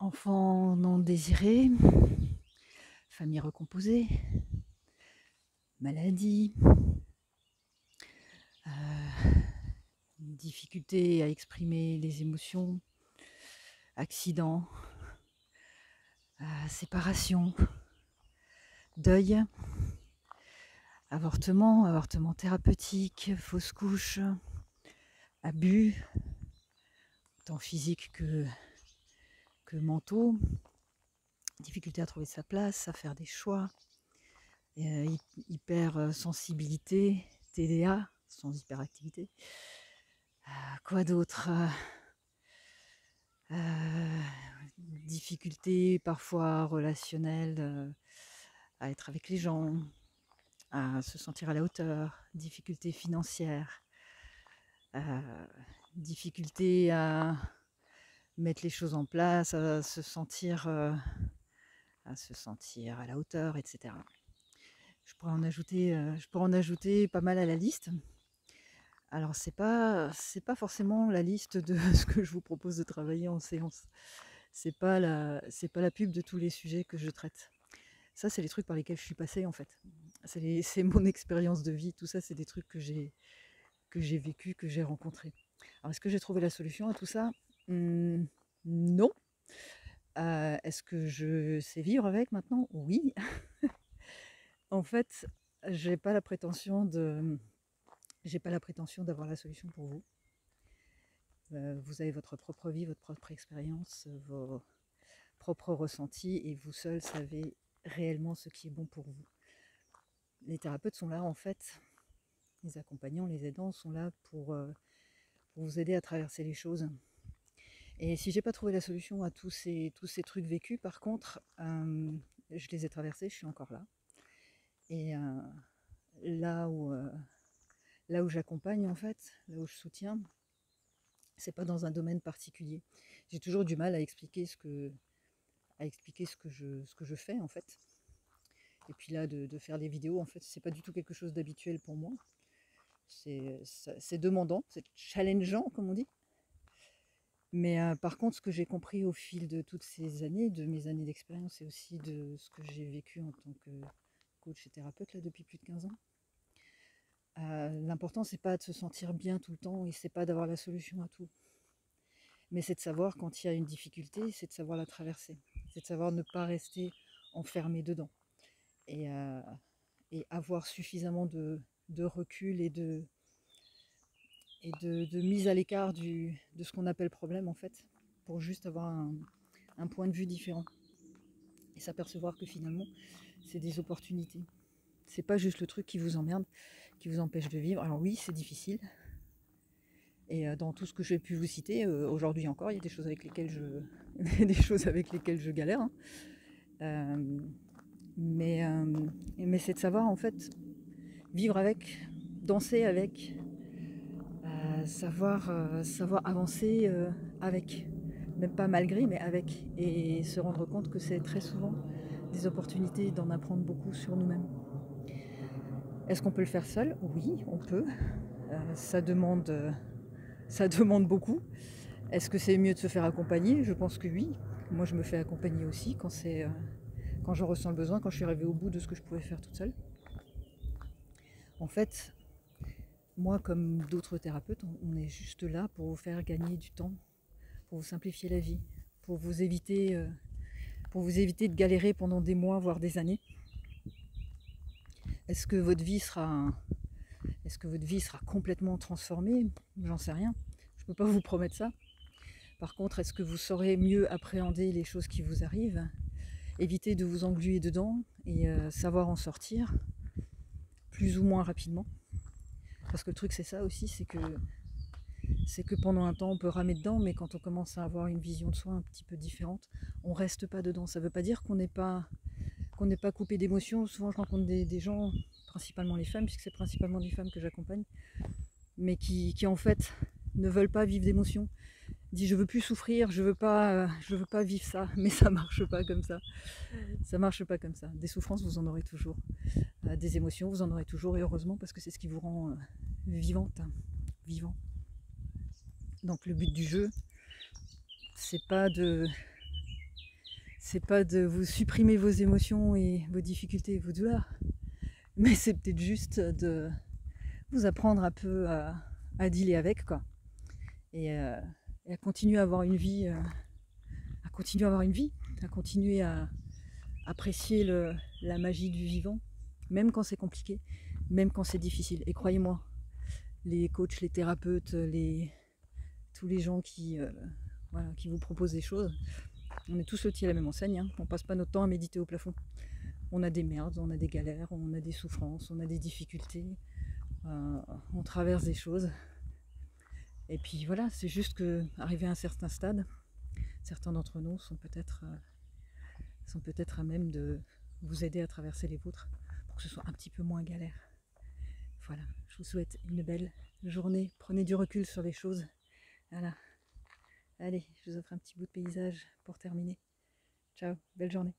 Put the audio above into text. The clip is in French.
Enfant non désiré, famille recomposée, maladie, difficulté à exprimer les émotions, accident, séparation, deuil, avortement thérapeutique, fausse couche, abus, tant physique que mentaux, difficulté à trouver sa place, à faire des choix, hypersensibilité, TDA, sans hyperactivité. Quoi d'autre? Difficultés parfois relationnelles, à être avec les gens, à se sentir à la hauteur, difficultés financières, difficultés à mettre les choses en place, à se sentir à la hauteur, etc. Je pourrais en ajouter pas mal à la liste. Alors c'est pas forcément la liste de ce que je vous propose de travailler en séance. C'est pas la pub de tous les sujets que je traite. Ça, c'est les trucs par lesquels je suis passée en fait. C'est mon expérience de vie. Tout ça, c'est des trucs que j'ai vécu, que j'ai rencontré. Alors, est-ce que j'ai trouvé la solution à tout ça? Non. Est-ce que je sais vivre avec maintenant? Oui. En fait, j'ai pas la prétention d'avoir la solution pour vous. Vous avez votre propre vie, votre propre expérience, vos propres ressentis, et vous seul savez réellement ce qui est bon pour vous. Les thérapeutes sont là en fait, les accompagnants, les aidants sont là pour vous aider à traverser les choses. Et si j'ai pas trouvé la solution à tous ces trucs vécus, par contre, je les ai traversés, je suis encore là. Et là où j'accompagne en fait, là où je soutiens, c'est pas dans un domaine particulier. J'ai toujours du mal à expliquer ce que je fais en fait. Et puis là, de faire des vidéos, en fait, c'est pas du tout quelque chose d'habituel pour moi. C'est demandant, c'est challengeant, comme on dit. Mais par contre, ce que j'ai compris au fil de toutes ces années, de mes années d'expérience, et aussi de ce que j'ai vécu en tant que coach et thérapeute là, depuis plus de 15 ans, l'important, c'est pas de se sentir bien tout le temps et c'est pas d'avoir la solution à tout. Mais c'est de savoir quand il y a une difficulté, c'est de savoir la traverser. C'est de savoir ne pas rester enfermé dedans. Et avoir suffisamment de recul et de mise à l'écart de ce qu'on appelle problème en fait, pour juste avoir un point de vue différent. Et s'apercevoir que finalement, c'est des opportunités. C'est pas juste le truc qui vous emmerde, qui vous empêche de vivre. Alors oui, c'est difficile. Et dans tout ce que j'ai pu vous citer, aujourd'hui encore, il y a des choses avec lesquelles je galère. Hein. Mais c'est de savoir en fait vivre avec, danser avec, savoir avancer avec, même pas malgré, mais avec, et se rendre compte que c'est très souvent des opportunités d'en apprendre beaucoup sur nous-mêmes. Est-ce qu'on peut le faire seul? Oui, on peut. Ça demande beaucoup. Est-ce que c'est mieux de se faire accompagner? Je pense que oui. Moi, je me fais accompagner aussi quand je ressens le besoin, quand je suis arrivée au bout de ce que je pouvais faire toute seule. En fait, moi, comme d'autres thérapeutes, on est juste là pour vous faire gagner du temps, pour vous simplifier la vie, pour vous éviter de galérer pendant des mois, voire des années. Est-ce que votre vie sera complètement transformée? J'en sais rien. Je ne peux pas vous promettre ça. Par contre, est-ce que vous saurez mieux appréhender les choses qui vous arrivent, éviter de vous engluer dedans et savoir en sortir plus ou moins rapidement? Parce que le truc c'est ça aussi, c'est que pendant un temps on peut ramer dedans, mais quand on commence à avoir une vision de soi un petit peu différente, on reste pas dedans. Ça veut pas dire qu'on n'est pas coupé d'émotions. Souvent je rencontre des gens, principalement les femmes, puisque c'est principalement des femmes que j'accompagne, mais qui en fait ne veulent pas vivre d'émotions. Dit je veux plus souffrir, je veux pas vivre ça, mais ça marche pas comme ça. Ça marche pas comme ça. Des souffrances vous en aurez toujours, des émotions vous en aurez toujours, et heureusement, parce que c'est ce qui vous rend vivant. Donc le but du jeu, c'est pas de c'est pas de vous supprimer vos émotions et vos difficultés et vos douleurs, mais c'est peut-être juste de vous apprendre un peu à dealer avec, quoi. Et à continuer à avoir une vie, à continuer à avoir une vie, à continuer à apprécier la magie du vivant, même quand c'est compliqué, même quand c'est difficile. Et croyez-moi, les coachs, les thérapeutes, tous les gens voilà, qui vous proposent des choses, on est tous lotis à la même enseigne, hein. On passe pas notre temps à méditer au plafond. On a des merdes, on a des galères, on a des souffrances, on a des difficultés, on traverse des choses. Et puis voilà, c'est juste que arrivé à un certain stade, certains d'entre nous sont peut-être à même de vous aider à traverser les vôtres pour que ce soit un petit peu moins galère. Voilà, je vous souhaite une belle journée. Prenez du recul sur les choses. Voilà. Allez, je vous offre un petit bout de paysage pour terminer. Ciao, belle journée.